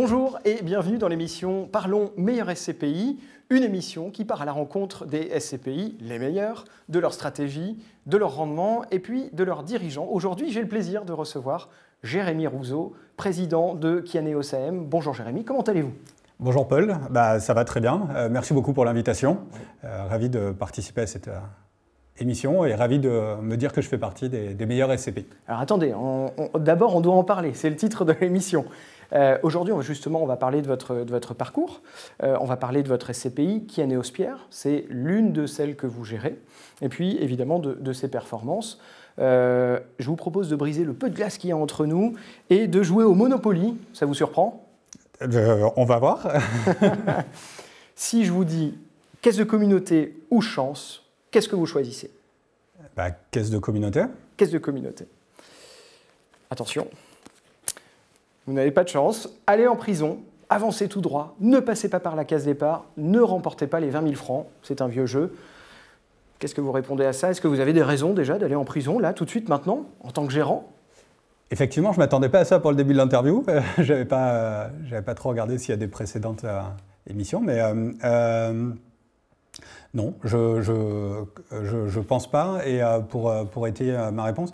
Bonjour et bienvenue dans l'émission Parlons meilleurs SCPI, une émission qui part à la rencontre des SCPI, les meilleurs, de leur stratégie, de leur rendement et puis de leurs dirigeants. Aujourd'hui, j'ai le plaisir de recevoir Jérémy Rouzeau, président de Kianeos AM. Bonjour Jérémy, comment allez-vous ? Bonjour Paul, ça va très bien. Merci beaucoup pour l'invitation. Ravi de participer à cette émission et ravi de me dire que je fais partie des meilleurs SCPI. Alors attendez, d'abord on doit en parler, c'est le titre de l'émission. Aujourd'hui, on va parler de votre parcours, on va parler de votre SCPI, Kianeos Pierre, c'est l'une de celles que vous gérez, et puis évidemment de ses performances. Je vous propose de briser le peu de glace qu'il y a entre nous et de jouer au Monopoly, ça vous surprend ? On va voir. Si je vous dis caisse de communauté ou chance, qu'est-ce que vous choisissez ? Caisse de communauté. Caisse de communauté. Attention. Vous n'avez pas de chance, allez en prison, avancez tout droit, ne passez pas par la case départ, ne remportez pas les 20 000 francs, c'est un vieux jeu. Qu'est-ce que vous répondez à ça ? Est-ce que vous avez des raisons déjà d'aller en prison, là, tout de suite, maintenant, en tant que gérant ? Effectivement, je ne m'attendais pas à ça pour le début de l'interview. Je n'avais pas trop regardé s'il y a des précédentes émissions, mais non, je pense pas. Et pour étayer ma réponse,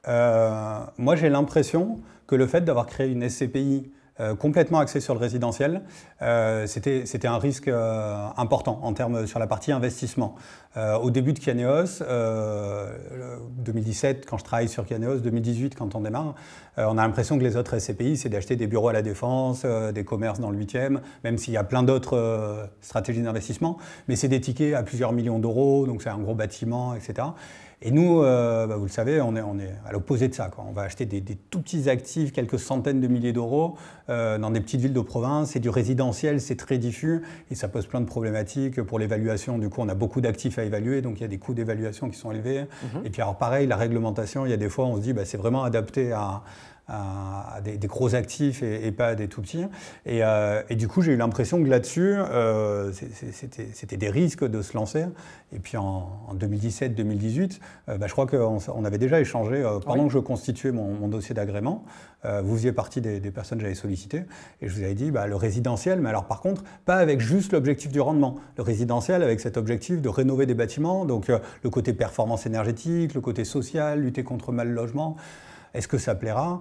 moi j'ai l'impression que le fait d'avoir créé une SCPI complètement axée sur le résidentiel, c'était un risque important sur la partie investissement. Au début de Kianeos, 2017 quand je travaille sur Kianeos, 2018 quand on démarre, on a l'impression que les autres SCPI, c'est d'acheter des bureaux à la Défense, des commerces dans le 8e, même s'il y a plein d'autres stratégies d'investissement, mais c'est des tickets à plusieurs millions d'euros, donc c'est un gros bâtiment, etc. Et nous, vous le savez, on est à l'opposé de ça, quoi. On va acheter des tout petits actifs, quelques centaines de milliers d'euros, dans des petites villes de province. C'est du résidentiel, c'est très diffus et ça pose plein de problématiques pour l'évaluation. Du coup, on a beaucoup d'actifs à évaluer, donc il y a des coûts d'évaluation qui sont élevés. Et puis alors pareil, la réglementation, il y a des fois, on se dit, c'est vraiment adapté à des gros actifs et pas à des tout petits. Et du coup, j'ai eu l'impression que là-dessus, c'était des risques de se lancer. Et puis en 2017-2018, je crois qu'on avait déjà échangé pendant que je constituais mon dossier d'agrément. Vous faisiez partie des personnes que j'avais sollicitées. Et je vous avais dit, le résidentiel, mais alors par contre, pas avec juste l'objectif du rendement. Le résidentiel avec cet objectif de rénover des bâtiments, donc le côté performance énergétique, le côté social, lutter contre le mal logement. Est-ce que ça plaira ?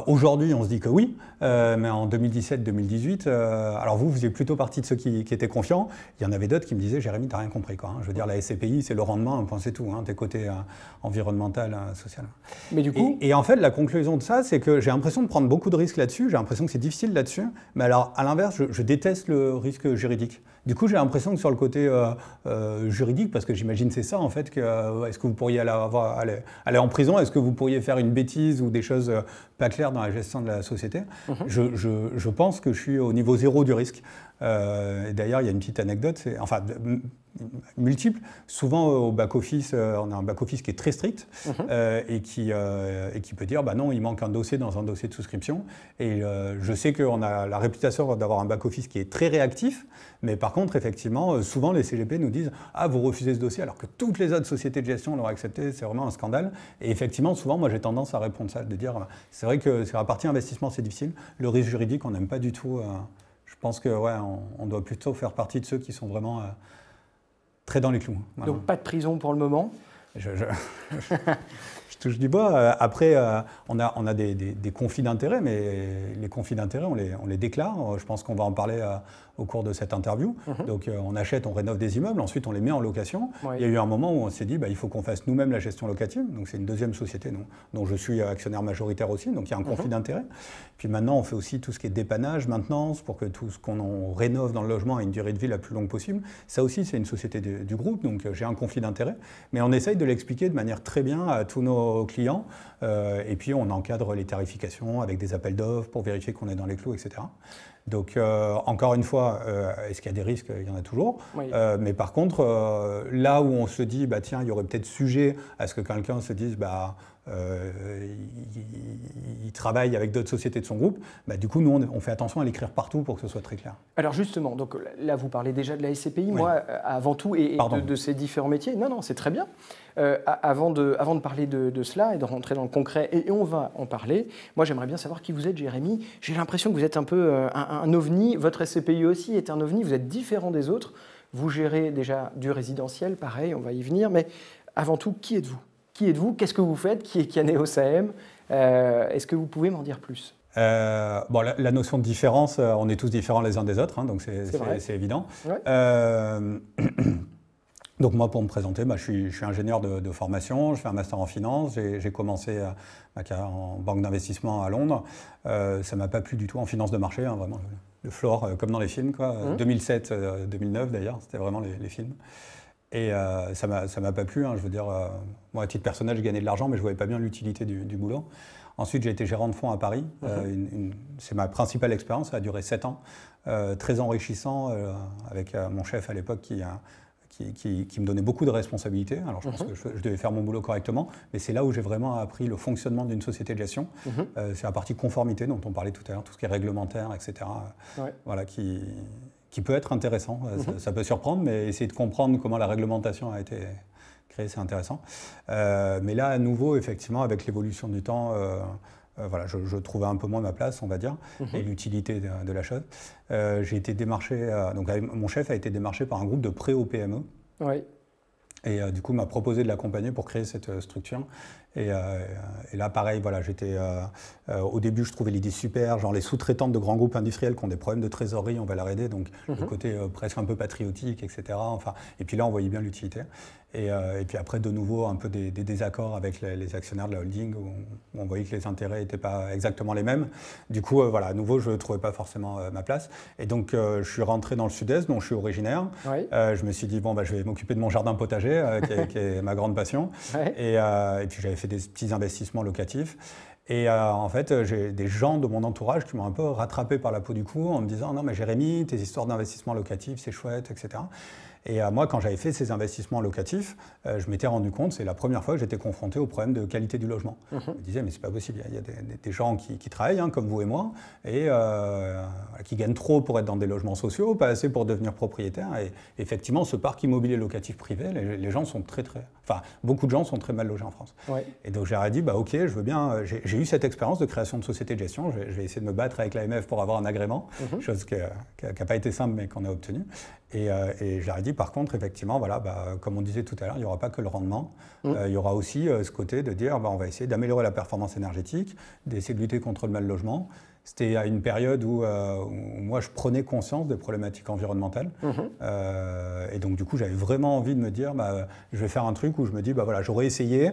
Aujourd'hui, on se dit que oui, mais en 2017-2018, alors vous faisiez plutôt partie de ceux qui étaient confiants. Il y en avait d'autres qui me disaient « Jérémy, t'as rien compris, quoi. Je veux dire, la SCPI, c'est le rendement, c'est tout, tes côtés environnemental, social. » Mais du coup... Et en fait, la conclusion de ça, c'est que j'ai l'impression de prendre beaucoup de risques là-dessus, j'ai l'impression que c'est difficile là-dessus, mais alors, à l'inverse, je déteste le risque juridique. Du coup, j'ai l'impression que sur le côté juridique, parce que j'imagine c'est ça en fait, est-ce que vous pourriez aller en prison, est-ce que vous pourriez faire une bêtise ou des choses pas claires dans la gestion de la société, je pense que je suis au niveau zéro du risque. D'ailleurs, il y a une petite anecdote, multiple. Souvent au back-office, on a un back-office qui est très strict et qui peut dire non, il manque un dossier dans un dossier de souscription. Et je sais qu'on a la réputation d'avoir un back-office qui est très réactif, mais par contre, effectivement, souvent les CGP nous disent « Ah, vous refusez ce dossier alors que toutes les autres sociétés de gestion l'ont accepté, c'est vraiment un scandale. » Et effectivement, souvent, moi j'ai tendance à répondre ça, de dire « C'est vrai que sur la partie investissement, c'est difficile. Le risque juridique, on n'aime pas du tout. Je pense que on doit plutôt faire partie de ceux qui sont vraiment très dans les clous. Voilà. Donc pas de prison pour le moment. Je touche du bois. Après, on a des conflits d'intérêts, mais les conflits d'intérêts, on les déclare. Je pense qu'on va en parler au cours de cette interview. Donc on achète, on rénove des immeubles, ensuite on les met en location. Il y a eu un moment où on s'est dit il faut qu'on fasse nous-mêmes la gestion locative. Donc c'est une deuxième société dont je suis actionnaire majoritaire aussi, donc il y a un conflit d'intérêts. Puis maintenant, on fait aussi tout ce qui est dépannage, maintenance, pour que tout ce qu'on rénove dans le logement ait une durée de vie la plus longue possible. Ça aussi, c'est une société du groupe, donc j'ai un conflit d'intérêts. Mais on essaye de l'expliquer de manière très bien à tous nos clients. Et puis on encadre les tarifications avec des appels d'offres pour vérifier qu'on est dans les clous, etc. Donc encore une fois, est-ce qu'il y a des risques ? Il y en a toujours. Mais par contre, là où on se dit, tiens, il y aurait peut-être sujet à ce que quelqu'un se dise, il travaille avec d'autres sociétés de son groupe, du coup, nous, on fait attention à l'écrire partout pour que ce soit très clair. Alors justement, donc là, vous parlez déjà de la SCPI. Oui. Moi, avant tout, et de ces différents métiers, non, c'est très bien. Avant de parler de cela et de rentrer dans le concret, et on va en parler, moi, j'aimerais bien savoir qui vous êtes, Jérémy. J'ai l'impression que vous êtes un peu un ovni. Votre SCPI aussi est un ovni. Vous êtes différent des autres. Vous gérez déjà du résidentiel, pareil, on va y venir. Mais avant tout, qui êtes-vous? Qui êtes-vous? Qu'est-ce que vous faites? Qui est Kianeos AM? Est-ce que vous pouvez m'en dire plus? Bon, la notion de différence, on est tous différents les uns des autres, hein, donc c'est évident. Ouais. Donc moi, pour me présenter, je suis ingénieur de formation, je fais un master en finance, j'ai commencé ma carrière en banque d'investissement à Londres. Ça ne m'a pas plu du tout en finance de marché, hein, vraiment le floor, comme dans les films, quoi. 2007-2009 d'ailleurs, c'était vraiment les films. Et ça m'a pas plu, hein, je veux dire, moi à titre personnel, je gagnais de l'argent, mais je ne voyais pas bien l'utilité du boulot. Ensuite, j'ai été gérant de fonds à Paris. C'est ma principale expérience, ça a duré 7 ans. Très enrichissant, avec mon chef à l'époque qui me donnait beaucoup de responsabilités. Alors je pense que je devais faire mon boulot correctement, mais c'est là où j'ai vraiment appris le fonctionnement d'une société de gestion. C'est la partie conformité dont on parlait tout à l'heure, tout ce qui est réglementaire, etc. Voilà, qui peut être intéressant. Ça peut surprendre, mais essayer de comprendre comment la réglementation a été créée, c'est intéressant. Mais là, à nouveau, effectivement, avec l'évolution du temps, voilà, je trouvais un peu moins ma place, on va dire, et l'utilité de la chose. J'ai été démarché, donc mon chef a été démarché par un groupe de pré au PME. Oui. Et du coup, m'a proposé de l'accompagner pour créer cette structure. Et là, pareil, voilà, au début, je trouvais l'idée super, genre les sous-traitantes de grands groupes industriels qui ont des problèmes de trésorerie, on va leur aider, donc le côté presque un peu patriotique, etc. Enfin, et puis là, on voyait bien l'utilité. Et puis après, de nouveau, un peu des désaccords avec les actionnaires de la holding, où on voyait que les intérêts n'étaient pas exactement les mêmes. Du coup, voilà, à nouveau, je ne trouvais pas forcément ma place. Et donc, je suis rentré dans le sud-est, dont je suis originaire. Oui. Je me suis dit, bon, je vais m'occuper de mon jardin potager, qui est ma grande passion. Oui. Et puis, j'avais fait des petits investissements locatifs. Et en fait, j'ai des gens de mon entourage qui m'ont un peu rattrapé par la peau du cou en me disant « Non mais Jérémy, tes histoires d'investissement locatif, c'est chouette, etc. » Et moi, quand j'avais fait ces investissements locatifs, je m'étais rendu compte, c'est la première fois que j'étais confronté au problème de qualité du logement. Je me disais, mais c'est pas possible, il y a des gens qui travaillent, hein, comme vous et moi, et qui gagnent trop pour être dans des logements sociaux, pas assez pour devenir propriétaires. Et effectivement, ce parc immobilier locatif privé, les gens sont enfin, beaucoup de gens sont très mal logés en France. Ouais. Et donc, j'ai dit, ok, je veux bien, j'ai eu cette expérience de création de société de gestion, je vais essayer de me battre avec l'AMF pour avoir un agrément, chose qui n'a pas été simple, mais qu'on a obtenue. Et j'aurais dit, par contre, effectivement, voilà, comme on disait tout à l'heure, il n'y aura pas que le rendement. Il y aura aussi ce côté de dire, on va essayer d'améliorer la performance énergétique, d'essayer de lutter contre le mal logement. C'était à une période où moi, je prenais conscience des problématiques environnementales. Et donc, du coup, j'avais vraiment envie de me dire, je vais faire un truc où je me dis, voilà, j'aurais essayé.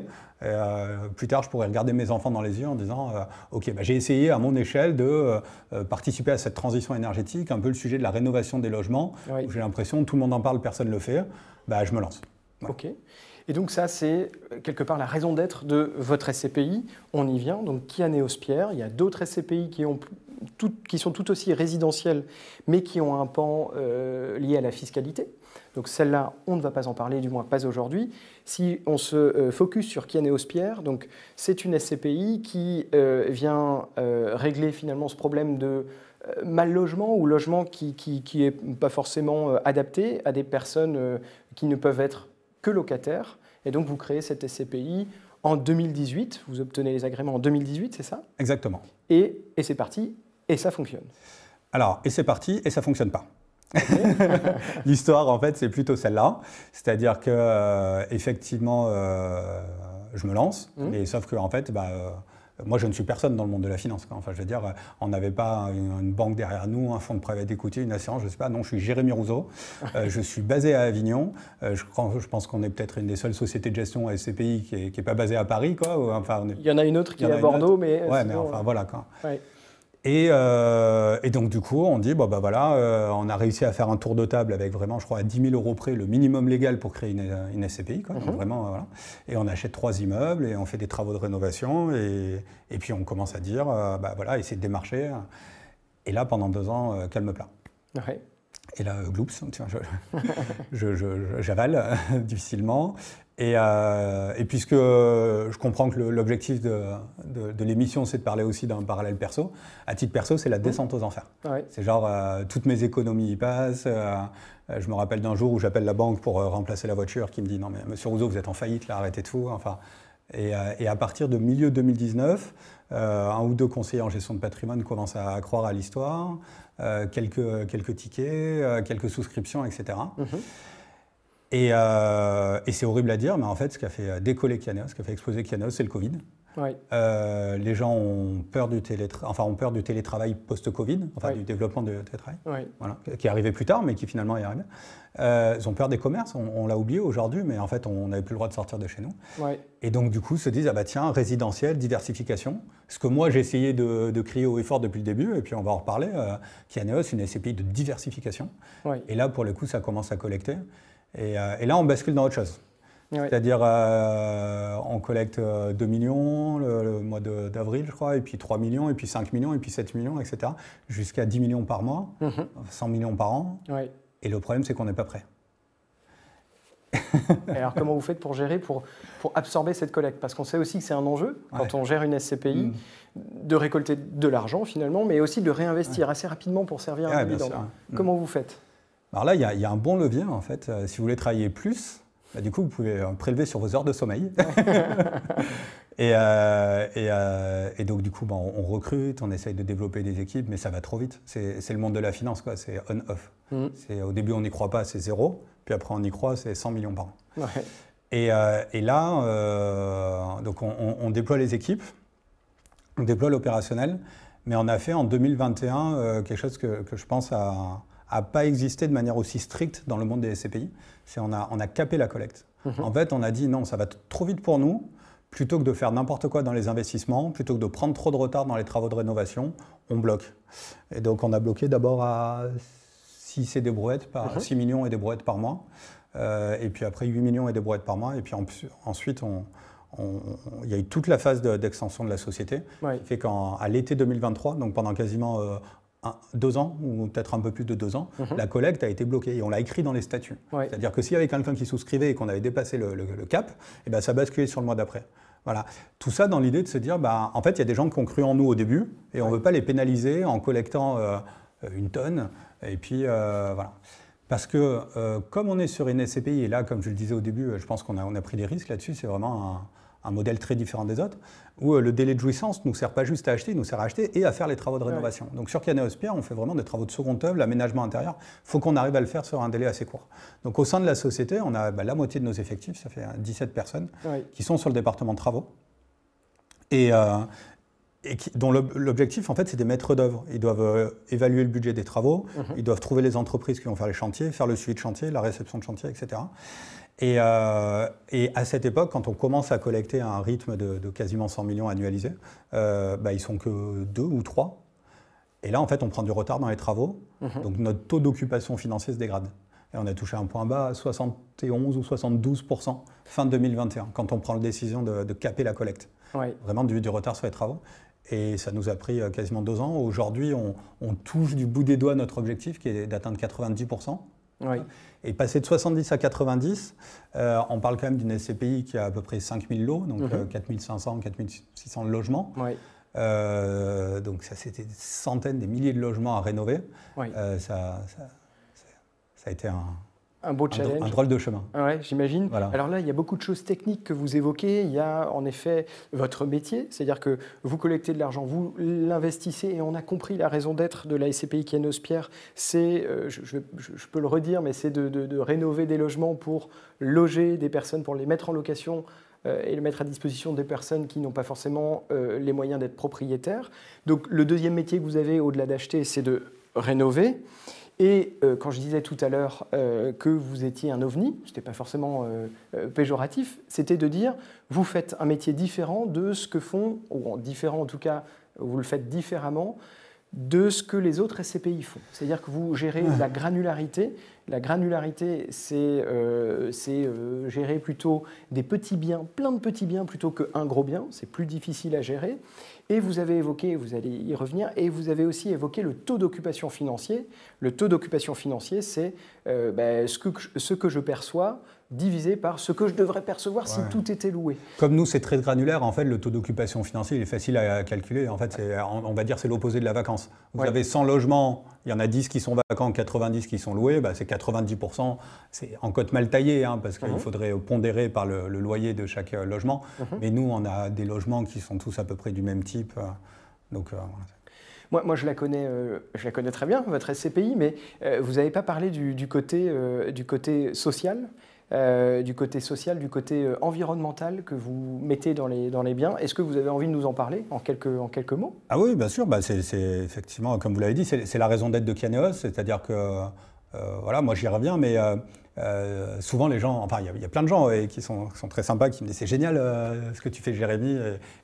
Plus tard, je pourrais regarder mes enfants dans les yeux en disant, OK, j'ai essayé à mon échelle de participer à cette transition énergétique, un peu le sujet de la rénovation des logements. Oui. Où j'ai l'impression que tout le monde en parle, personne ne le fait. Je me lance. Voilà. OK. Et donc ça, c'est quelque part la raison d'être de votre SCPI. On y vient, donc Kianeos Pierre. Il y a d'autres SCPI qui sont tout aussi résidentielles, mais qui ont un pan lié à la fiscalité. Donc celle-là, on ne va pas en parler, du moins pas aujourd'hui. Si on se focus sur Kianeos Pierre, donc c'est une SCPI qui vient régler finalement ce problème de mal logement ou logement qui n'est pas forcément adapté à des personnes qui ne peuvent être que locataires. Et donc, vous créez cette SCPI en 2018. Vous obtenez les agréments en 2018, c'est ça? Exactement. Et c'est parti, et ça fonctionne. Alors, et c'est parti, et ça ne fonctionne pas. Okay. L'histoire, en fait, c'est plutôt celle-là. C'est-à-dire que, effectivement, je me lance, mais sauf que, en fait, moi, je ne suis personne dans le monde de la finance. Enfin, je veux dire, on n'avait pas une banque derrière nous, un fonds de private equity, une assurance, je ne sais pas. Non, je suis Jérémy Rousseau. Je suis basé à Avignon. Je pense qu'on est peut-être une des seules sociétés de gestion à SCPI qui n'est pas basée à Paris, quoi. Enfin, il y en a une autre qui est à Bordeaux, mais... Ouais, mais enfin, voilà, quoi. Ouais. Et donc, du coup, on dit, voilà, on a réussi à faire un tour de table avec vraiment, je crois, à 10 000 € près, le minimum légal pour créer une SCPI. Quoi. Donc, vraiment, voilà. Et on achète 3 immeubles et on fait des travaux de rénovation. Et puis, on commence à dire, voilà, essayer de démarcher. Et là, pendant 2 ans, calme plat. Ouais. Et là, gloups, j'avale difficilement. Et puisque je comprends que l'objectif de l'émission, c'est de parler aussi d'un parallèle perso, à titre perso, c'est la descente aux enfers. Ouais. C'est genre, toutes mes économies y passent. Je me rappelle d'un jour où j'appelle la banque pour remplacer la voiture, qui me dit « Non mais monsieur Rouzot, vous êtes en faillite, là, arrêtez tout. » Enfin, et à partir de milieu 2019, un ou deux conseillers en gestion de patrimoine commencent à croire à l'histoire, quelques tickets, quelques souscriptions, etc. Et c'est horrible à dire, mais en fait, ce qui a fait décoller Kianéos, ce qui a fait exploser Kianéos, c'est le Covid. Ouais. Les gens ont peur du télétravail post-Covid, du développement du télétravail, voilà, qui est arrivé plus tard, mais qui finalement est arrivé. Ils ont peur des commerces, on l'a oublié aujourd'hui, mais en fait, on n'avait plus le droit de sortir de chez nous. Ouais. Et donc, du coup, se disent, ah bah tiens, résidentiel, diversification. Ce que moi, j'ai essayé de crier haut et fort depuis le début, et puis on va en reparler. Kianéos, une SCPI de diversification. Ouais. Et là, pour le coup, ça commence à collecter. Et là, on bascule dans autre chose. Ouais. C'est-à-dire, on collecte 2 millions le mois d'avril, je crois, et puis 3 millions, et puis 5 millions, et puis 7 millions, etc. Jusqu'à 10 millions par mois, 100 millions par an. Ouais. Et le problème, c'est qu'on n'est pas prêt. Et alors, comment vous faites pour gérer, pour absorber cette collecte? Parce qu'on sait aussi que c'est un enjeu, quand on gère une SCPI, de récolter de l'argent, finalement, mais aussi de le réinvestir assez rapidement pour servir un dividende. Comment vous faites? Alors là, il y a un bon levier, en fait. Si vous voulez travailler plus, bah, du coup, vous pouvez prélever sur vos heures de sommeil. et donc, du coup, bah, on recrute, on essaye de développer des équipes, mais ça va trop vite. C'est le monde de la finance, quoi. C'est on-off. Au début, on n'y croit pas, c'est 0. Puis après, on y croit, c'est 100 millions par an. Ouais. Et là, donc on déploie les équipes, on déploie l'opérationnel, mais on a fait en 2021 quelque chose que je pense n'a pas existé de manière aussi stricte dans le monde des SCPI, c'est on a capé la collecte. En fait, on a dit non, ça va trop vite pour nous, plutôt que de faire n'importe quoi dans les investissements, plutôt que de prendre trop de retard dans les travaux de rénovation, on bloque. Et donc, on a bloqué d'abord à 6 et des brouettes, 6 millions et des brouettes par mois, et puis après 8 millions et des brouettes par mois, et puis ensuite, il y a eu toute la phase d'extension de la société, qui fait qu'à l'été 2023, donc pendant quasiment 2 ans, ou peut-être un peu plus de 2 ans, la collecte a été bloquée et on l'a écrit dans les statuts. Ouais. C'est-à-dire que s'il y avait quelqu'un qui souscrivait et qu'on avait dépassé le cap, et ben ça basculait sur le mois d'après. Voilà. Tout ça dans l'idée de se dire, bah, en fait, il y a des gens qui ont cru en nous au début et on ne veut pas les pénaliser en collectant 1 tonne. Et puis, voilà. Parce que comme on est sur une SCPI, et là, comme je le disais au début, je pense qu'on a pris des risques là-dessus, c'est vraiment un modèle très différent des autres, où le délai de jouissance ne nous sert pas juste à acheter, il nous sert à acheter et à faire les travaux de rénovation. Donc sur Kianéos Pierre, on fait vraiment des travaux de seconde œuvre, l'aménagement intérieur. Il faut qu'on arrive à le faire sur un délai assez court. Donc au sein de la société, on a la moitié de nos effectifs, ça fait 17 personnes, qui sont sur le département de travaux. Et dont l'objectif, en fait, c'est des maîtres d'œuvre. Ils doivent évaluer le budget des travaux, ils doivent trouver les entreprises qui vont faire les chantiers, faire le suivi de chantier, la réception de chantier, etc. Et à cette époque, quand on commence à collecter à un rythme de quasiment 100 millions annualisés, ils sont que 2 ou 3. Et là, en fait, on prend du retard dans les travaux. Donc notre taux d'occupation financier se dégrade. Et on a touché un point bas à 71 ou 72% fin 2021, quand on prend la décision de caper la collecte. Vraiment du retard sur les travaux. Et ça nous a pris quasiment 2 ans. Aujourd'hui, on touche du bout des doigts notre objectif, qui est d'atteindre 90%. Et passer de 70 à 90, on parle quand même d'une SCPI qui a à peu près 5000 lots, donc 4500, 4600 logements. Donc ça, c'était des centaines, des milliers de logements à rénover. Ça a été un beau challenge. Un drôle de chemin. Ouais, j'imagine. Voilà. Alors là, il y a beaucoup de choses techniques que vous évoquez. Il y a en effet votre métier, c'est-à-dire que vous collectez de l'argent, vous l'investissez, et on a compris la raison d'être de la SCPI Kianéos Pierre. C'est, je peux le redire, mais c'est de rénover des logements pour loger des personnes, pour les mettre en location et le mettre à disposition des personnes qui n'ont pas forcément les moyens d'être propriétaires. Donc le deuxième métier que vous avez, au-delà d'acheter, c'est de rénover. Et quand je disais tout à l'heure que vous étiez un ovni, ce n'était pas forcément péjoratif, c'était de dire vous faites un métier différent de ce que font, ou différent en tout cas, vous le faites différemment de ce que les autres SCPI font. C'est-à-dire que vous gérez la granularité. La granularité, c'est gérer plutôt des petits biens, plein de petits biens, plutôt qu'un gros bien. C'est plus difficile à gérer. Et vous avez évoqué, vous allez y revenir, et vous avez aussi évoqué le taux d'occupation financier. Le taux d'occupation financier, c'est ce que je perçois divisé par ce que je devrais percevoir si tout était loué. Comme nous, c'est très granulaire, en fait, le taux d'occupation financier il est facile à calculer. En fait, on va dire c'est l'opposé de la vacance. Vous avez 100 logements, il y en a 10 qui sont vacants, 90 qui sont loués, c'est 90%. C'est en cote mal taillée, parce qu'il faudrait pondérer par le loyer de chaque logement. Mais nous, on a des logements qui sont tous à peu près du même type. Donc, voilà. Moi, je la connais très bien, votre SCPI, mais vous n'avez pas parlé du côté social. Du côté environnemental que vous mettez dans les biens. Est-ce que vous avez envie de nous en parler en quelques mots? Ah oui, bien sûr. C'est effectivement, comme vous l'avez dit, c'est la raison d'être de Kianéos. C'est-à-dire que, voilà, moi j'y reviens, mais souvent les gens, enfin il y a plein de gens qui sont très sympas, qui me disent c'est génial ce que tu fais Jérémy,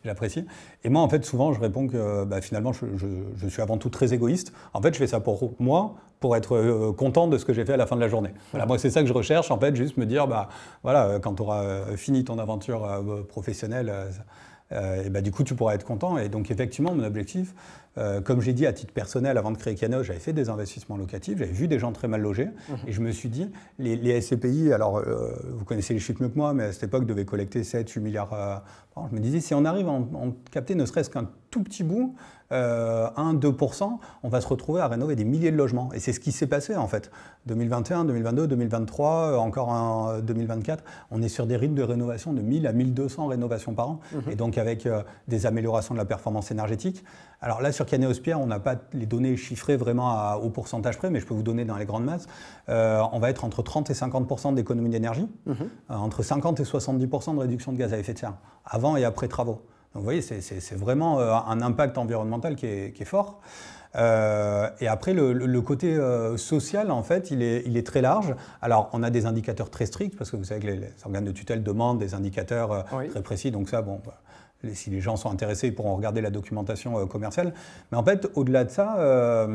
j'apprécie. Et moi en fait souvent je réponds que finalement je suis avant tout très égoïste. En fait je fais ça pour moi, pour être content de ce que j'ai fait à la fin de la journée. Voilà, moi c'est ça que je recherche en fait, juste me dire voilà, quand tu auras fini ton aventure professionnelle, et du coup tu pourras être content. Et donc effectivement mon objectif, comme j'ai dit à titre personnel avant de créer Kianéos, j'avais fait des investissements locatifs, j'avais vu des gens très mal logés et je me suis dit les SCPI, alors vous connaissez les chiffres mieux que moi, mais à cette époque devaient collecter 7-8 milliards par an. Je me disais si on arrive à en capter ne serait-ce qu'un tout petit bout, 1-2%, on va se retrouver à rénover des milliers de logements. Et c'est ce qui s'est passé en fait. 2021, 2022, 2023, encore en 2024, on est sur des rythmes de rénovation de 1000 à 1200 rénovations par an. Et donc avec des améliorations de la performance énergétique. Alors là, sur Kianéos Pierre, on n'a pas les données chiffrées vraiment au pourcentage près, mais je peux vous donner dans les grandes masses. On va être entre 30 et 50% d'économie d'énergie, entre 50 et 70% de réduction de gaz à effet de serre, avant et après travaux. Donc vous voyez, c'est vraiment un impact environnemental qui est fort. Et après, le côté social, en fait, il est très large. Alors, on a des indicateurs très stricts, parce que vous savez que les organes de tutelle demandent des indicateurs très précis. Donc ça, si les gens sont intéressés, ils pourront regarder la documentation commerciale. Mais en fait, au-delà de ça,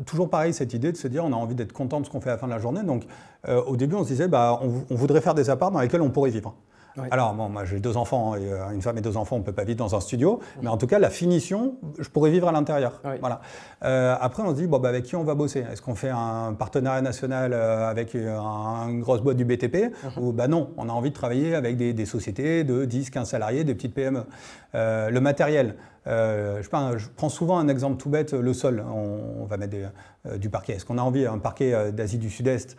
toujours pareil, cette idée de se dire on a envie d'être content de ce qu'on fait à la fin de la journée. Donc, au début, on se disait on voudrait faire des apparts dans lesquels on pourrait vivre. Oui. Alors, moi j'ai 2 enfants, une femme et 2 enfants, on ne peut pas vivre dans un studio, mais en tout cas, la finition, je pourrais vivre à l'intérieur. Oui. Voilà. Après, on se dit, avec qui on va bosser? Est-ce qu'on fait un partenariat national avec une grosse boîte du BTP ou non, on a envie de travailler avec des sociétés de 10-15 salariés, des petites PME. Le matériel. Je prends souvent un exemple tout bête, le sol. On va mettre du parquet. Est-ce qu'on a envie d'un parquet d'Asie du Sud-Est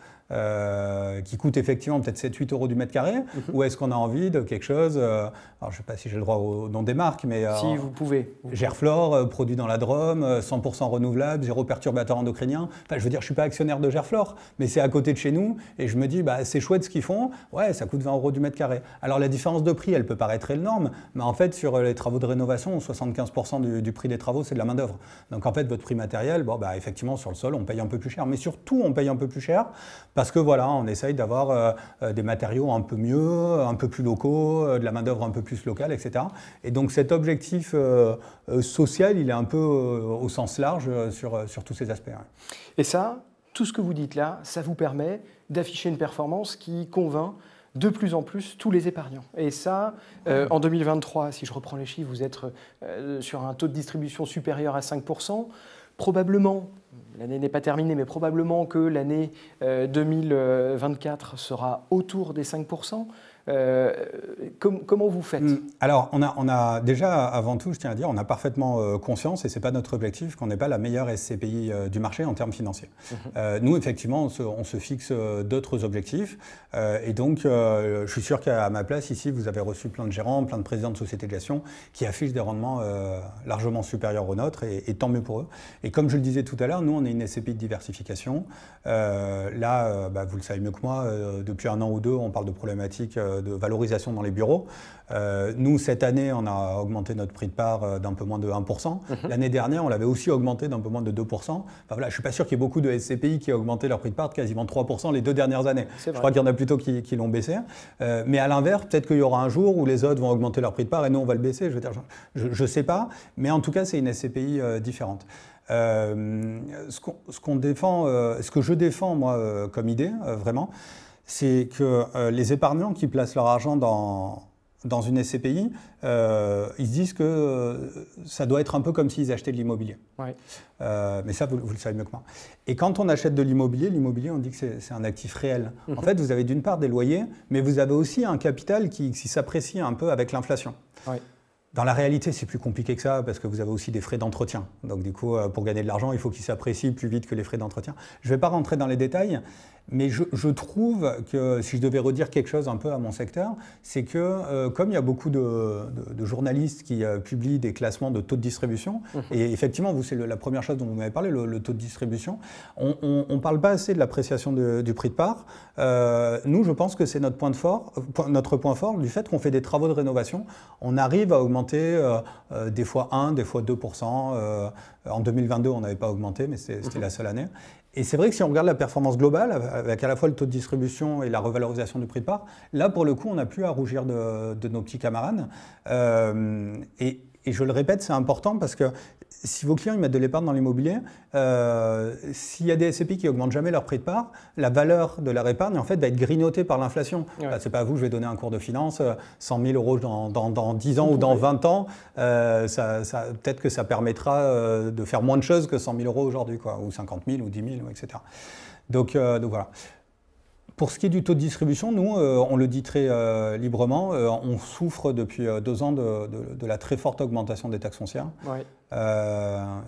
qui coûte effectivement peut-être 7-8 euros du mètre carré, ou est-ce qu'on a envie de quelque chose, alors je ne sais pas si j'ai le droit au nom des marques, mais si vous pouvez. Gerflor, produit dans la Drôme, 100% renouvelable, 0 perturbateur endocrinien. Enfin, je veux dire, je ne suis pas actionnaire de Gerflor, mais c'est à côté de chez nous, et je me dis, c'est chouette ce qu'ils font, ouais, ça coûte 20 euros du mètre carré. Alors la différence de prix, elle peut paraître énorme, mais en fait, sur les travaux de rénovation, 75% du prix des travaux, c'est de la main-d'œuvre. Donc en fait, votre prix matériel, effectivement, sur le sol, on paye un peu plus cher, mais surtout, on paye un peu plus cher, parce que voilà, on essaye d'avoir des matériaux un peu mieux, un peu plus locaux, de la main-d'œuvre un peu plus locale, etc. Et donc cet objectif social, il est un peu au sens large sur tous ces aspects. Et ça, tout ce que vous dites là, ça vous permet d'afficher une performance qui convainc de plus en plus tous les épargnants. Et ça, en 2023, si je reprends les chiffres, vous êtes sur un taux de distribution supérieur à 5%. Probablement, l'année n'est pas terminée, mais probablement que l'année 2024 sera autour des 5%. Comment vous faites? Alors, on a déjà, avant tout, je tiens à dire, on a parfaitement conscience, et ce n'est pas notre objectif, qu'on n'est pas la meilleure SCPI du marché en termes financiers. Nous, effectivement, on se fixe d'autres objectifs. Et donc, je suis sûr qu'à ma place, ici, vous avez reçu plein de gérants, plein de présidents de sociétés de gestion qui affichent des rendements largement supérieurs aux nôtres, et tant mieux pour eux. Et comme je le disais tout à l'heure, nous, on est une SCPI de diversification. Là, vous le savez mieux que moi, depuis 1 an ou 2, on parle de problématiques de valorisation dans les bureaux. Nous, cette année, on a augmenté notre prix de part d'un peu moins de 1%. L'année dernière, on l'avait aussi augmenté d'un peu moins de 2%. Enfin, voilà, je ne suis pas sûr qu'il y ait beaucoup de SCPI qui aient augmenté leur prix de part de quasiment 3% les 2 dernières années. Je crois qu'il y en a plutôt qui l'ont baissé. Mais à l'inverse, peut-être qu'il y aura un jour où les autres vont augmenter leur prix de part et nous, on va le baisser. Je ne sais pas, mais en tout cas, c'est une SCPI différente. Ce que je défends, moi, comme idée, vraiment, c'est que les épargnants qui placent leur argent dans dans une SCPI, ils se disent que ça doit être un peu comme s'ils achetaient de l'immobilier. Ouais. Mais ça, vous le savez mieux que moi. Et quand on achète de l'immobilier, on dit que c'est un actif réel. En fait, vous avez d'une part des loyers, mais vous avez aussi un capital qui s'apprécie un peu avec l'inflation. Ouais. Dans la réalité, c'est plus compliqué que ça parce que vous avez aussi des frais d'entretien. Donc du coup, pour gagner de l'argent, il faut qu'ils s'apprécient plus vite que les frais d'entretien. Je ne vais pas rentrer dans les détails, mais je trouve que si je devais redire quelque chose un peu à mon secteur, c'est que comme il y a beaucoup de journalistes qui publient des classements de taux de distribution, et effectivement, vous, c'est la première chose dont vous m'avez parlé, le taux de distribution, on ne parle pas assez de l'appréciation du prix de part. Nous, je pense que c'est notre point fort du fait qu'on fait des travaux de rénovation. On arrive à augmenter des fois 1, des fois 2%. En 2022, on n'avait pas augmenté, mais c'était la seule année. Et c'est vrai que si on regarde la performance globale, avec à la fois le taux de distribution et la revalorisation du prix de part, là, pour le coup, on n'a plus à rougir de nos petits camarades. Et je le répète, c'est important parce que si vos clients ils mettent de l'épargne dans l'immobilier, s'il y a des SCPI qui n'augmentent jamais leur prix de part, la valeur de leur épargne en fait, va être grignotée par l'inflation. Ouais. Ce n'est pas à vous que je vais donner un cours de finance, 100 000 euros dans 10 ans ou dans 20 ans, peut-être que ça permettra de faire moins de choses que 100 000 euros aujourd'hui, ou 50 000 ou 10 000, etc. Donc voilà. Pour ce qui est du taux de distribution, nous, on le dit très librement, on souffre depuis 2 ans de la très forte augmentation des taxes foncières. Ouais.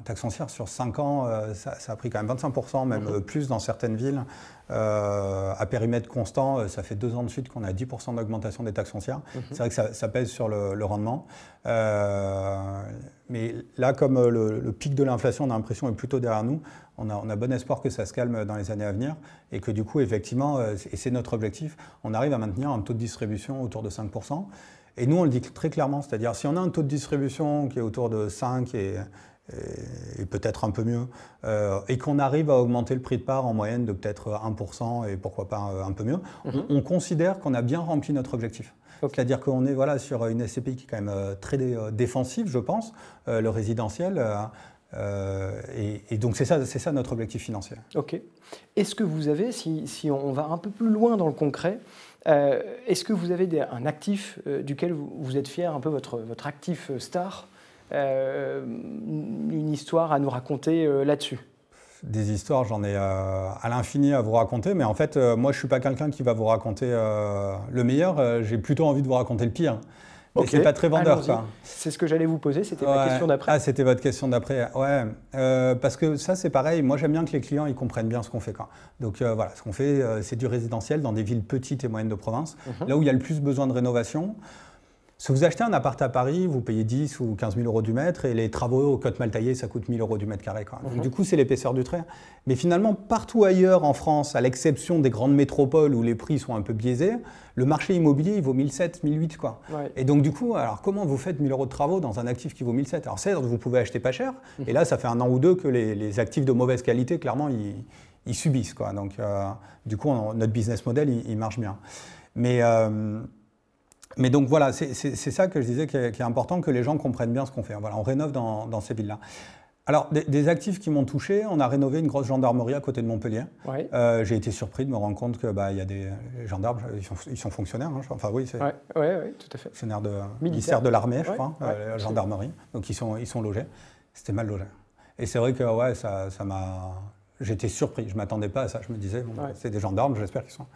Taxes foncières sur 5 ans, ça a pris quand même 25%, même plus dans certaines villes. À périmètre constant, ça fait 2 ans de suite qu'on a 10% d'augmentation des taxes foncières. C'est vrai que ça pèse sur le rendement. Mais là, comme le pic de l'inflation, on a l'impression, est plutôt derrière nous, on a bon espoir que ça se calme dans les années à venir et que du coup, effectivement, et c'est notre objectif, on arrive à maintenir un taux de distribution autour de 5%. Et nous, on le dit très clairement, c'est-à-dire si on a un taux de distribution qui est autour de 5 et peut-être un peu mieux, et qu'on arrive à augmenter le prix de part en moyenne de peut-être 1% et pourquoi pas un peu mieux, on considère qu'on a bien rempli notre objectif. Okay. C'est-à-dire qu'on est sur une SCPI qui est quand même très défensive, je pense, le résidentiel. Et donc c'est ça notre objectif financier. Ok. Est-ce que vous avez, si on va un peu plus loin dans le concret, est-ce que vous avez un actif duquel vous êtes fier, un peu votre actif star, une histoire à nous raconter là-dessus? Des histoires, j'en ai à l'infini à vous raconter, mais en fait, moi, je ne suis pas quelqu'un qui va vous raconter le meilleur, j'ai plutôt envie de vous raconter le pire. Mais okay. C'est pas très vendeur, ça. C'est ce que j'allais vous poser, c'était ma question d'après. Ah, c'était votre question d'après, ouais. Parce que ça, c'est pareil, moi, j'aime bien que les clients, ils comprennent bien ce qu'on fait. Donc voilà, ce qu'on fait, c'est du résidentiel dans des villes petites et moyennes de province, là où il y a le plus besoin de rénovation. Si vous achetez un appart à Paris, vous payez 10 ou 15 000 euros du mètre et les travaux au cote mal taillé, ça coûte 1 000 euros du mètre carré. Donc, du coup, c'est l'épaisseur du trait. Mais finalement, partout ailleurs en France, à l'exception des grandes métropoles où les prix sont un peu biaisés, le marché immobilier, il vaut 1 700, 1 800. Ouais. Et donc, du coup, alors comment vous faites 1 000 euros de travaux dans un actif qui vaut 1 700? Alors certes, vous pouvez acheter pas cher. Et là, ça fait 1 an ou 2 que les actifs de mauvaise qualité, clairement, ils subissent. Donc, du coup, notre business model, il marche bien. Mais donc voilà, c'est ça que je disais qui est important, que les gens comprennent bien ce qu'on fait. Voilà, on rénove dans ces villes-là. Alors, des actifs qui m'ont touché, on a rénové une grosse gendarmerie à côté de Montpellier. Ouais. J'ai été surpris de me rendre compte qu'il y a des gendarmes, ils sont fonctionnaires. Hein, enfin oui, c'est tout à fait. Fonctionnaires de ministère de l'Armée, je crois, la gendarmerie. Donc ils sont logés. C'était mal logé. Et c'est vrai que ça m'a... J'étais surpris, je ne m'attendais pas à ça. Je me disais, c'est des gendarmes, j'espère qu'ils sont...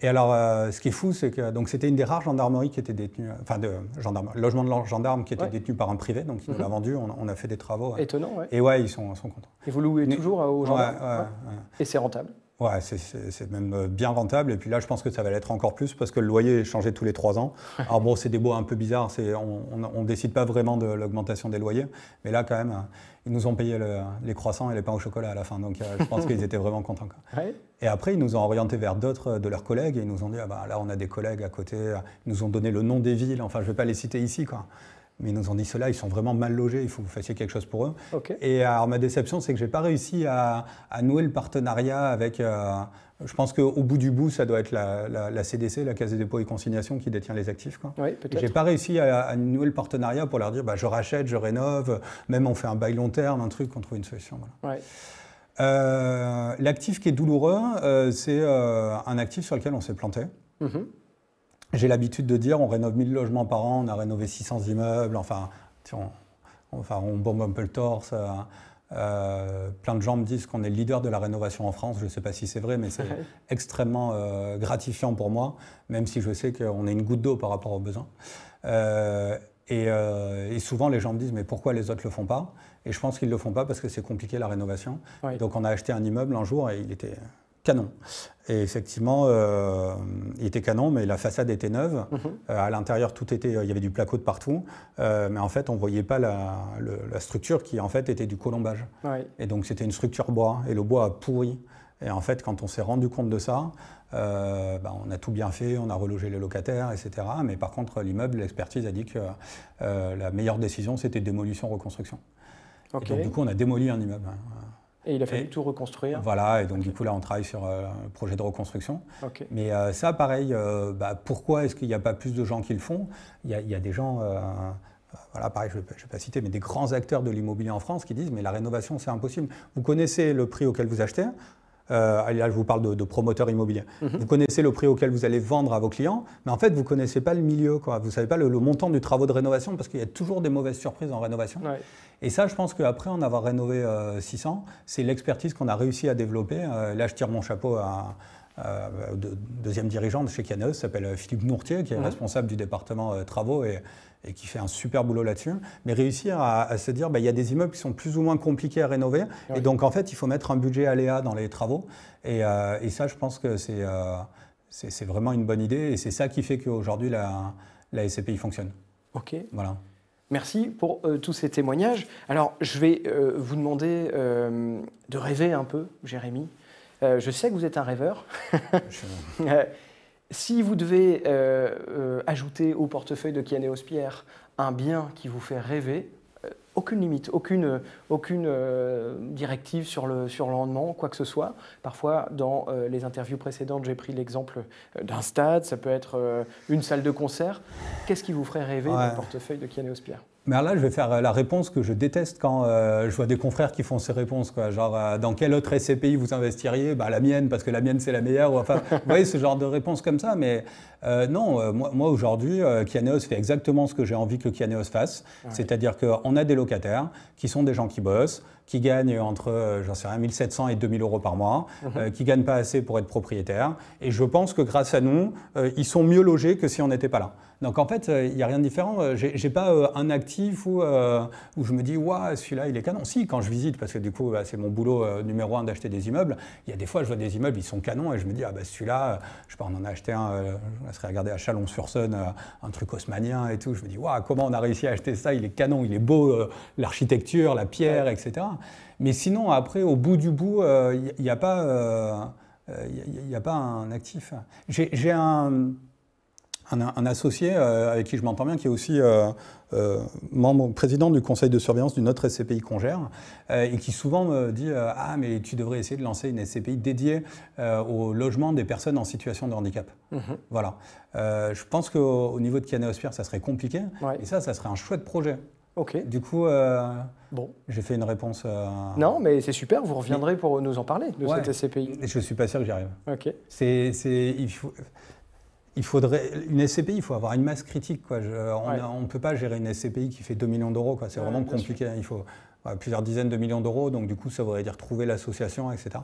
Et alors, ce qui est fou, c'est que c'était une des rares gendarmeries qui était détenue, logement de gendarmes qui était détenu par un privé, donc il nous l'a vendu, on a fait des travaux. Étonnant, ouais. Et ouais, ils sont contents. Et vous louez toujours aux gendarmes? Ouais. Et c'est rentable? Ouais, c'est même bien rentable. Et puis là, je pense que ça va l'être encore plus parce que le loyer est changé tous les 3 ans. Alors bon, c'est des baux un peu bizarres, on ne décide pas vraiment de l'augmentation des loyers, mais là, quand même... Ils nous ont payé les croissants et les pains au chocolat à la fin, donc je pense qu'ils étaient vraiment contents. Ouais. Et après, ils nous ont orientés vers d'autres de leurs collègues et ils nous ont dit là, on a des collègues à côté, ils nous ont donné le nom des villes, enfin, je ne vais pas les citer ici, mais ils nous ont dit ceux-là, ils sont vraiment mal logés, il faut que vous fassiez quelque chose pour eux. Okay. Et alors, ma déception, c'est que je n'ai pas réussi à nouer le partenariat avec... je pense qu'au bout du bout, ça doit être la CDC, la Caisse des dépôts et consignations, qui détient les actifs. Oui, peut-être. Je n'ai pas réussi à nouer le partenariat pour leur dire je rachète, je rénove, même on fait un bail long terme, un truc, on trouve une solution. Voilà. Ouais. L'actif qui est douloureux, c'est un actif sur lequel on s'est planté. j'ai l'habitude de dire, on rénove 1000 logements par an, on a rénové 600 immeubles, enfin, on bombe un peu le torse. Plein de gens me disent qu'on est le leader de la rénovation en France. Je ne sais pas si c'est vrai, mais c'est extrêmement gratifiant pour moi, même si je sais qu'on est une goutte d'eau par rapport aux besoins. Et souvent, les gens me disent « mais pourquoi les autres ne le font pas ?» Et je pense qu'ils ne le font pas parce que c'est compliqué la rénovation. Oui. Donc on a acheté un immeuble un jour et il était canon. Et effectivement, il était canon, mais la façade était neuve. À l'intérieur, tout était, il y avait du placo de partout. Mais en fait, on ne voyait pas la structure qui, en fait, était du colombage. Oui. Et donc, c'était une structure bois. Et le bois a pourri. Et en fait, quand on s'est rendu compte de ça, on a tout bien fait, on a relogé les locataires, etc. Mais par contre, l'immeuble, l'expertise a dit que la meilleure décision, c'était démolition-reconstruction. Okay. Et donc, du coup, on a démoli un immeuble. Et il a fallu tout reconstruire. Voilà, et donc du coup là on travaille sur le projet de reconstruction. Okay. Mais ça pareil, pourquoi est-ce qu'il n'y a pas plus de gens qui le font? Il y a des gens, voilà pareil je ne vais pas citer, mais des grands acteurs de l'immobilier en France qui disent mais la rénovation c'est impossible. Vous connaissez le prix auquel vous achetez, là je vous parle de promoteurs immobiliers. Vous connaissez le prix auquel vous allez vendre à vos clients, mais en fait vous ne connaissez pas le milieu, quoi. Vous ne savez pas le montant du travaux de rénovation parce qu'il y a toujours des mauvaises surprises en rénovation. Ouais. Et ça, je pense qu'après en avoir rénové 600, c'est l'expertise qu'on a réussi à développer. Là, je tire mon chapeau à deuxième dirigeant de chez Kianeos, s'appelle Philippe Nourtier, qui est responsable du département travaux et qui fait un super boulot là-dessus. Mais réussir à se dire, il y a des immeubles qui sont plus ou moins compliqués à rénover. Oui. Et donc, en fait, il faut mettre un budget aléa dans les travaux. Et ça, je pense que c'est vraiment une bonne idée. Et c'est ça qui fait qu'aujourd'hui, la SCPI fonctionne. OK. Voilà. Merci pour tous ces témoignages. Alors, je vais vous demander de rêver un peu, Jérémy. Je sais que vous êtes un rêveur. Si vous devez ajouter au portefeuille de Kianeos Pierre un bien qui vous fait rêver, aucune limite, aucune directive sur le rendement, quoi que ce soit. Parfois, dans les interviews précédentes, j'ai pris l'exemple d'un stade, ça peut être une salle de concert. Qu'est-ce qui vous ferait rêver dans le portefeuille de Kianeos Pierre ? Mais là, je vais faire la réponse que je déteste quand je vois des confrères qui font ces réponses, quoi. Genre, dans quelle autre SCPI vous investiriez? La mienne, parce que la mienne, c'est la meilleure. Ou, enfin, vous voyez, ce genre de réponse comme ça. Mais non, moi aujourd'hui, Kianeos fait exactement ce que j'ai envie que Kianeos fasse. Ouais. C'est-à-dire qu'on a des locataires qui sont des gens qui bossent, qui gagnent entre, j'en sais rien, 1 700 et 2 000 euros par mois, qui ne gagnent pas assez pour être propriétaires. Et je pense que grâce à nous, ils sont mieux logés que si on n'était pas là. Donc en fait, il n'y a rien de différent. Je n'ai pas un actif où je me dis « Waouh, celui-là, il est canon ». Si, quand je visite, parce que du coup, c'est mon boulot numéro 1 d'acheter des immeubles, il y a des fois, je vois des immeubles, ils sont canons et je me dis « Ah celui-là, je sais pas, on en a acheté un, je me serais regardé à Chalon-sur-Saône, un truc haussmannien et tout. Je me dis « Waouh, comment on a réussi à acheter ça? Il est canon, il est beau, l'architecture, la pierre, etc. » Mais sinon, après, au bout du bout, il n'y a pas un actif. J'ai un associé avec qui je m'entends bien, qui est aussi président du conseil de surveillance d'une autre SCPI qu'on gère, et qui souvent me dit « Ah, mais tu devrais essayer de lancer une SCPI dédiée au logement des personnes en situation de handicap. » Voilà. Je pense qu'au niveau de Kianeos Pierre, ça serait compliqué, et ça serait un chouette projet. Okay. Du coup, j'ai fait une réponse. Non, mais c'est super, vous reviendrez pour nous en parler de cette SCPI. Je ne suis pas sûr que j'y arrive. Okay. Il faudrait, une SCPI, il faut avoir une masse critique, quoi. On ne peut pas gérer une SCPI qui fait 2 millions d'euros, quoi. C'est vraiment compliqué. Il faut plusieurs dizaines de millions d'euros, donc du coup, ça voudrait dire trouver l'association, etc.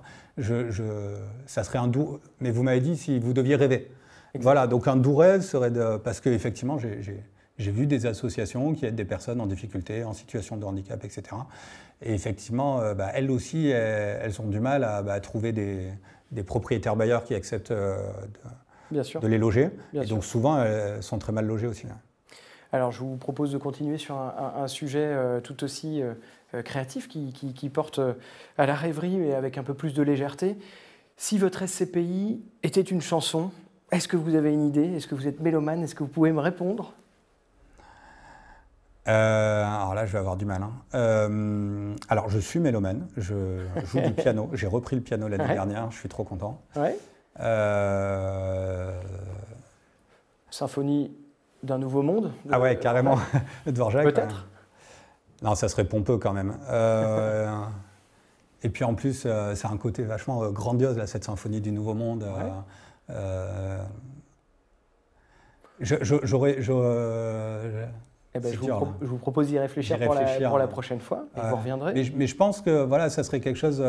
Ça serait un doux. Mais vous m'avez dit si vous deviez rêver. Exactement. Voilà, donc un doux rêve serait parce qu'effectivement, j'ai vu des associations qui aident des personnes en difficulté, en situation de handicap, etc. Et effectivement, elles aussi, elles ont du mal à trouver des propriétaires bailleurs qui acceptent de les loger. Et donc souvent, elles sont très mal logées aussi. Alors, je vous propose de continuer sur un sujet tout aussi créatif qui porte à la rêverie, mais avec un peu plus de légèreté. Si votre SCPI était une chanson, est-ce que vous avez une idée? Est-ce que vous êtes mélomane? Est-ce que vous pouvez me répondre? Alors là, je vais avoir du mal. Alors, je suis mélomane, je joue du piano. J'ai repris le piano l'année dernière, je suis trop content. Symphonie d'un nouveau monde Ah ouais, carrément, Dvorak. Peut-être Non, ça serait pompeux quand même. Et puis en plus, c'est un côté vachement grandiose, là, cette symphonie du nouveau monde. Eh ben, C'est dur, je vous propose d'y réfléchir, D'y pour réfléchir, la prochaine fois et vous reviendrez. Mais je pense que voilà, ça serait quelque chose.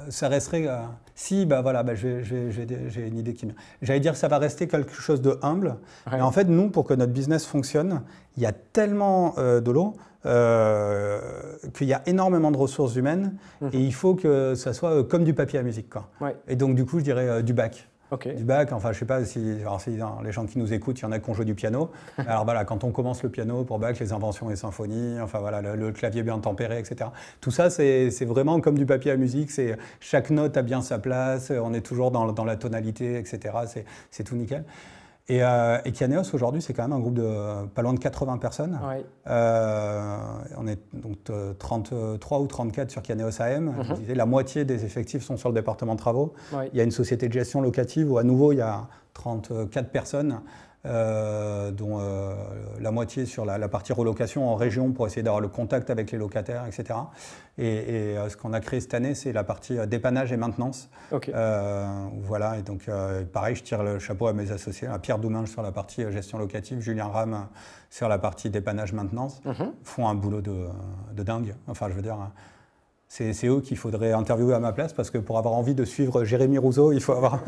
Ça resterait. Si, bah voilà, j'ai une idée qui me. J'allais dire que ça va rester quelque chose de humble. Ouais. Mais en fait, nous, pour que notre business fonctionne, il y a tellement de l'eau qu'il y a énormément de ressources humaines et il faut que ça soit comme du papier à musique, quoi. Ouais. Et donc, du coup, je dirais du bac. Okay. Du bac, enfin je sais pas si les gens qui nous écoutent, il y en a qui ont joué du piano. Alors voilà, quand on commence le piano pour bac, les inventions et symphonies, enfin voilà, le clavier bien tempéré, etc. Tout ça, c'est vraiment comme du papier à musique. Chaque note a bien sa place, on est toujours dans la tonalité, etc. C'est tout nickel. Et Kianéos, aujourd'hui, c'est quand même un groupe de pas loin de 80 personnes. Ouais. On est donc 33 ou 34 sur Kianéos AM. Je disais, la moitié des effectifs sont sur le département de travaux. Ouais. Il y a une société de gestion locative où, à nouveau, il y a 34 personnes, dont la moitié sur la partie relocation en région pour essayer d'avoir le contact avec les locataires, etc. Et ce qu'on a créé cette année, c'est la partie dépannage et maintenance. Okay. Voilà, et donc pareil, je tire le chapeau à mes associés, à Pierre Douminge sur la partie gestion locative, Julien Ram sur la partie dépannage maintenance, font un boulot de dingue. Enfin, je veux dire, c'est eux qu'il faudrait interviewer à ma place, parce que pour avoir envie de suivre Jérémy Rousseau, il faut avoir,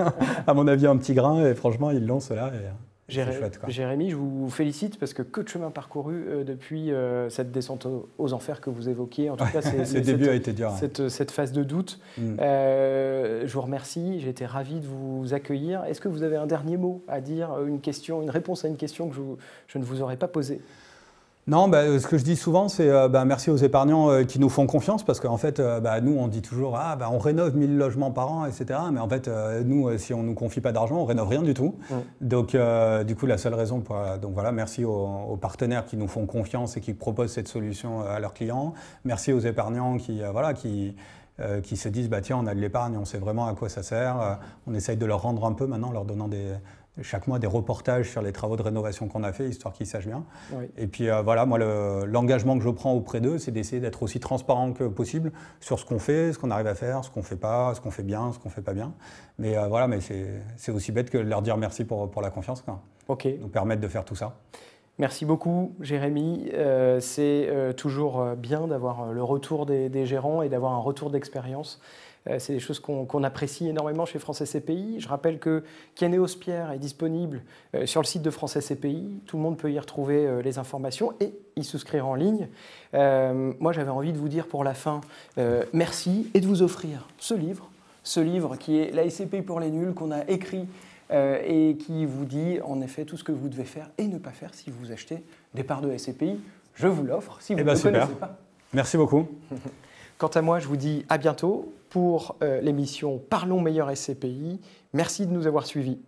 à mon avis, un petit grain, et franchement, ils l'ont, ceux-là. Jérémy, je vous félicite parce que de chemin parcouru depuis cette descente aux enfers que vous évoquiez. En tout cas, le début a été dur. Cette phase de doute. Je vous remercie, j'ai été ravi de vous accueillir. Est-ce que vous avez un dernier mot à dire, une réponse à une question que je ne vous aurais pas posée? Non, ce que je dis souvent, c'est merci aux épargnants qui nous font confiance, parce qu'en fait, nous, on dit toujours on rénove 1000 logements par an, etc. Mais en fait, nous, si on ne nous confie pas d'argent, on rénove rien du tout. Donc, du coup, la seule raison donc voilà, merci aux partenaires qui nous font confiance et qui proposent cette solution à leurs clients. Merci aux épargnants qui se disent tiens, on a de l'épargne, on sait vraiment à quoi ça sert. On essaye de leur rendre un peu maintenant, leur donnant chaque mois des reportages sur les travaux de rénovation qu'on a fait, histoire qu'ils sachent bien. Oui. Et puis voilà, moi, l'engagement que je prends auprès d'eux, c'est d'essayer d'être aussi transparent que possible sur ce qu'on fait, ce qu'on arrive à faire, ce qu'on ne fait pas, ce qu'on fait bien, ce qu'on ne fait pas bien. Mais voilà, mais c'est aussi bête que de leur dire merci pour la confiance, quoi. Okay. Nous permettre de faire tout ça. Merci beaucoup, Jérémy. C'est toujours bien d'avoir le retour des gérants et d'avoir un retour d'expérience. C'est des choses qu'on apprécie énormément chez France SCPI. Je rappelle que Kianéos Pierre est disponible sur le site de France SCPI. Tout le monde peut y retrouver les informations et y souscrire en ligne. Moi, j'avais envie de vous dire pour la fin merci et de vous offrir ce livre qui est la SCPI pour les nuls, qu'on a écrit et qui vous dit en effet tout ce que vous devez faire et ne pas faire si vous achetez des parts de SCPI. Je vous l'offre si vous ne le connaissez pas. Merci beaucoup. Quant à moi, je vous dis à bientôt pour l'émission Parlons Meilleur SCPI. Merci de nous avoir suivis.